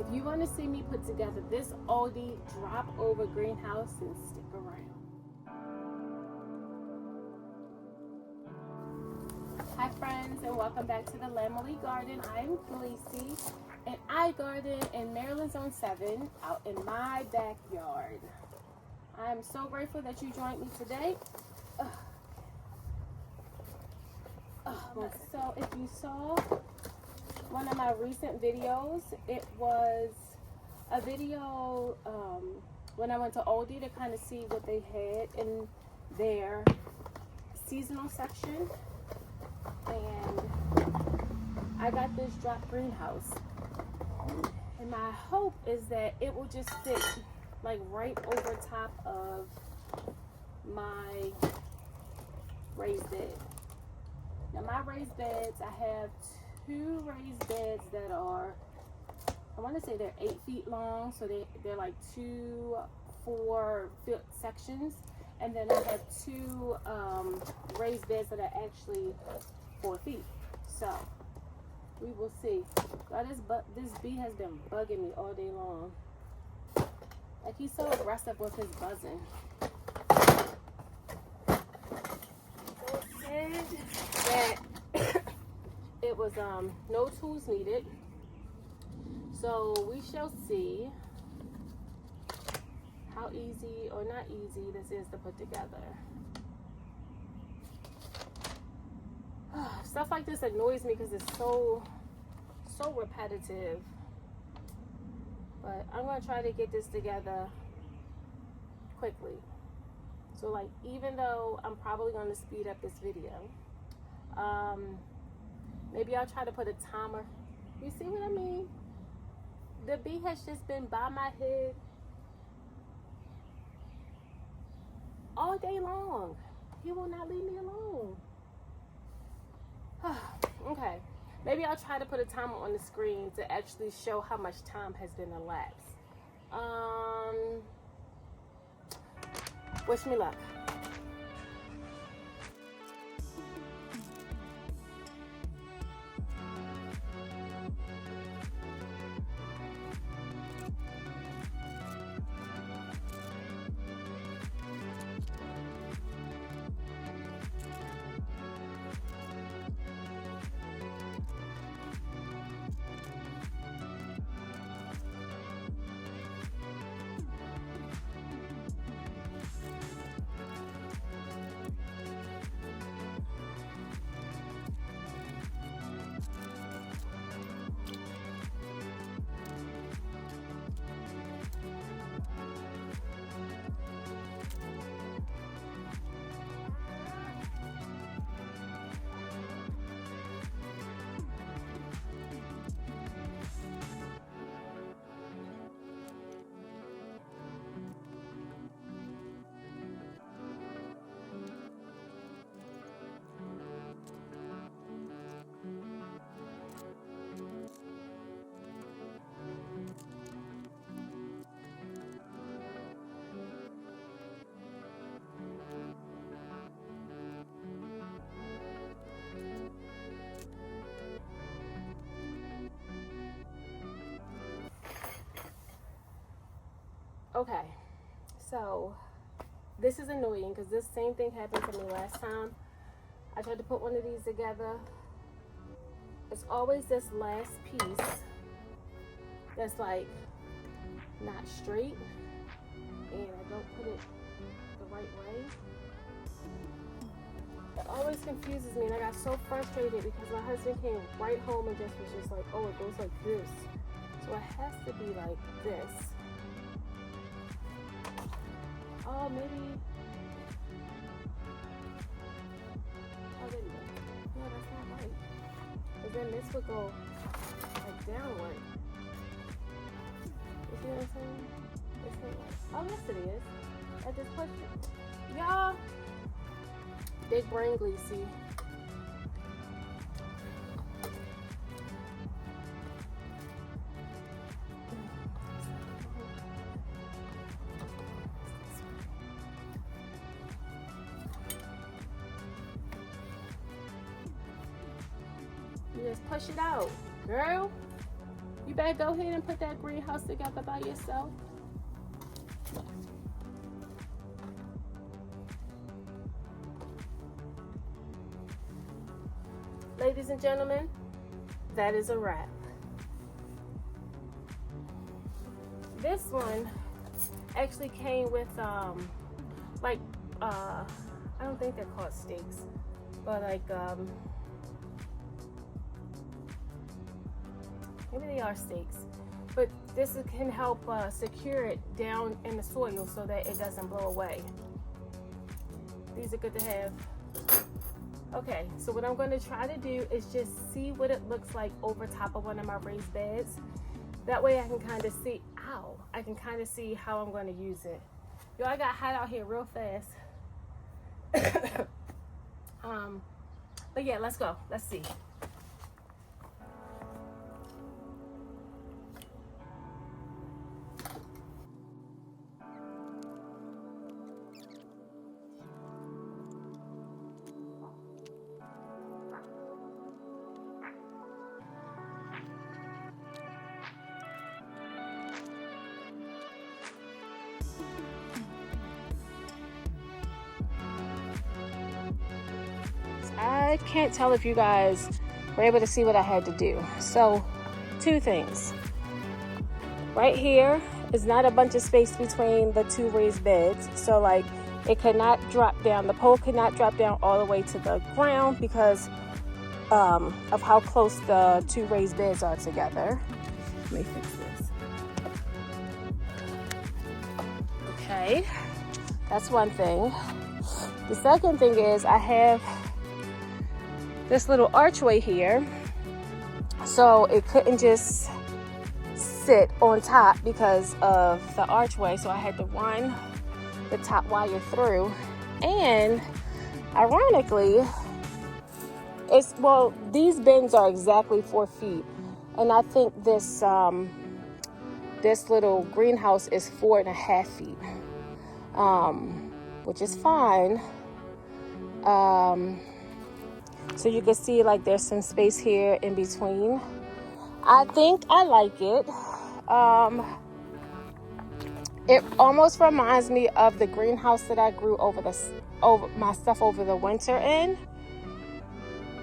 If you want to see me put together this Aldi drop over greenhouse, then stick around. Hi friends, and welcome back to the Lamely Garden. I'm Lacey, and I garden in Maryland Zone 7 out in my backyard. I'm so grateful that you joined me today. So if you saw one of my recent videos, it was a video when I went to Aldi to kind of see what they had in their seasonal section, and I got this drop greenhouse, and my hope is that it will just fit like right over top of my raised bed. Now my raised beds, I have two raised beds that are, I want to say they're 8 feet long, so they're like 2 4-foot sections, and then I have two raised beds that are actually 4 feet. So we will see. God, this bee has been bugging me all day long. Like, he's so aggressive with his buzzing. That it was no tools needed, so we shall see how easy or not easy this is to put together. Stuff like this annoys me because it's so repetitive, but I'm gonna try to get this together quickly. So, like, even though I'm probably going to speed up this video, maybe I'll try to put a timer. You see what I mean? The bee has just been by my head all day long. He will not leave me alone. Okay. Maybe I'll try to put a timer on the screen to actually show how much time has been elapsed. Wish me luck. Okay, so this is annoying because this same thing happened to me last time. I tried to put one of these together. It's always this last piece that's like not straight, and I don't put it the right way. It always confuses me, and I got so frustrated because my husband came right home and was just like, oh, it goes like this. So it has to be like this. Oh, maybe. Oh, wait a minute. No, that's not right. But then this would go like downward. You see what I'm saying? It's not right. Oh, yes, it is. I just pushed it. Y'all, big brain greasy. You just push it out, girl. You better go ahead and put that greenhouse together by yourself. Ladies and gentlemen, that is a wrap. This one actually came with I don't think they're called stakes, but like maybe they are stakes, but this can help secure it down in the soil so that it doesn't blow away. These are good to have. Okay, so what I'm going to try to do is just see what it looks like over top of one of my raised beds. That way I can kind of see, I can kind of see how I'm going to use it. Yo, I got hot out here real fast. But yeah, let's go. Let's see. I can't tell if you guys were able to see what I had to do. So, two things. Right here is not a bunch of space between the two raised beds. So like it could not drop down. The pole could not drop down all the way to the ground because of how close the two raised beds are together. Let me fix this. Okay, that's one thing. The second thing is I have this little archway here, so it couldn't just sit on top because of the archway, so I had to run the top wire through. And ironically, these bins are exactly 4 feet, and I think this this little greenhouse is 4.5 feet, which is fine. So you can see like there's some space here in between. I think I like it. It almost reminds me of the greenhouse that I grew over my stuff over the winter in.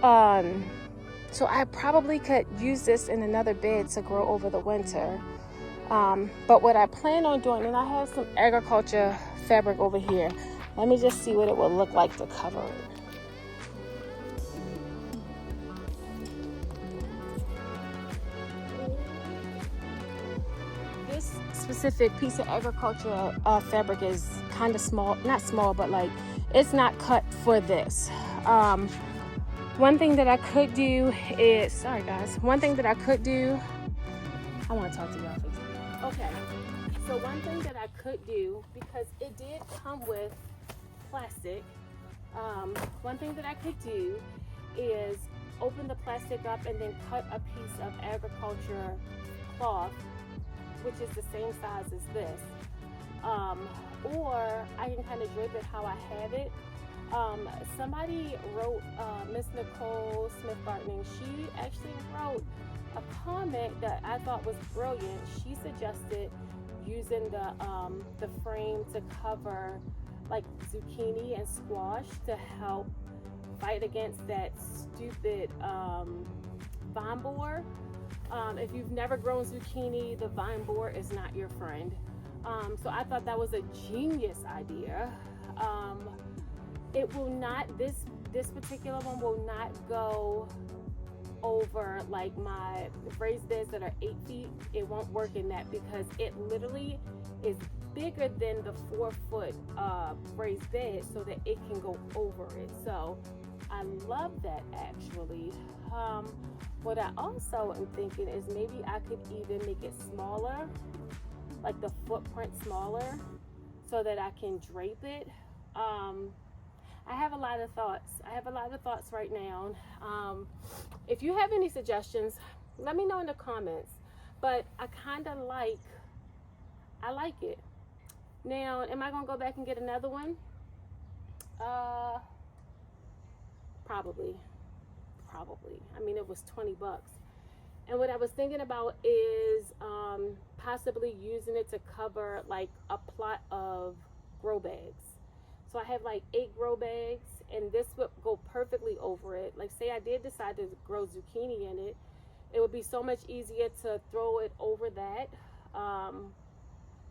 So I probably could use this in another bed to grow over the winter. But what I plan on doing, and I have some agriculture fabric over here. Let me just see what it will look like to cover it. This specific piece of agriculture fabric is kind of small, not small, but like it's not cut for this. One thing that I could do is, sorry guys, one thing that I could do, I want to talk to y'all. Okay, so one thing that I could do, because it did come with plastic, one thing that I could do is open the plastic up and then cut a piece of agriculture cloth, which is the same size as this, or I can kind of drape it how I have it. Somebody wrote, Miss Nicole Smith Gardening, she actually wrote a comment that I thought was brilliant. She suggested using the frame to cover like zucchini and squash to help fight against that stupid vine borer. If you've never grown zucchini, the vine borer is not your friend. So I thought that was a genius idea. It will not, this particular one will not go over like my raised beds that are 8 feet. It won't work in that because it literally is bigger than the 4-foot raised bed so that it can go over it. So I love that actually. What I also am thinking is maybe I could even make it smaller, like the footprint smaller, so that I can drape it. I have a lot of thoughts right now. If you have any suggestions, let me know in the comments. But I like it. Now, am I gonna go back and get another one? Probably. I mean, it was $20. And what I was thinking about is possibly using it to cover like a plot of grow bags. So I have like 8 grow bags, and this would go perfectly over it. Like, say I did decide to grow zucchini in it, it would be so much easier to throw it over that,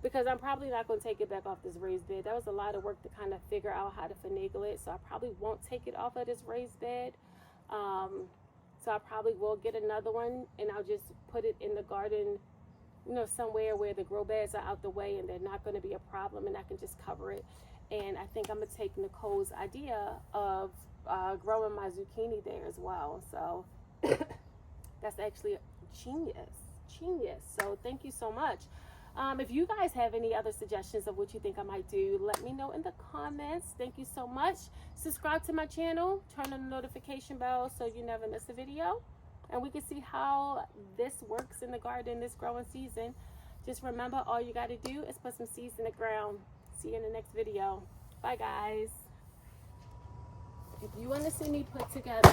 because I'm probably not going to take it back off this raised bed. That was a lot of work to kind of figure out how to finagle it, so I probably won't take it off of this raised bed. So I probably will get another one, and I'll just put it in the garden, you know, somewhere where the grow beds are out the way and they're not going to be a problem, and I can just cover it. And I think I'm going to take Nicole's idea of growing my zucchini there as well. So that's actually genius. So thank you so much. If you guys have any other suggestions of what you think I might do, let me know in the comments. Thank you so much. Subscribe to my channel, turn on the notification bell so you never miss a video, and we can see how this works in the garden this growing season. Just remember, all you got to do is put some seeds in the ground. See you in the next video. Bye, guys. If you want to see me put together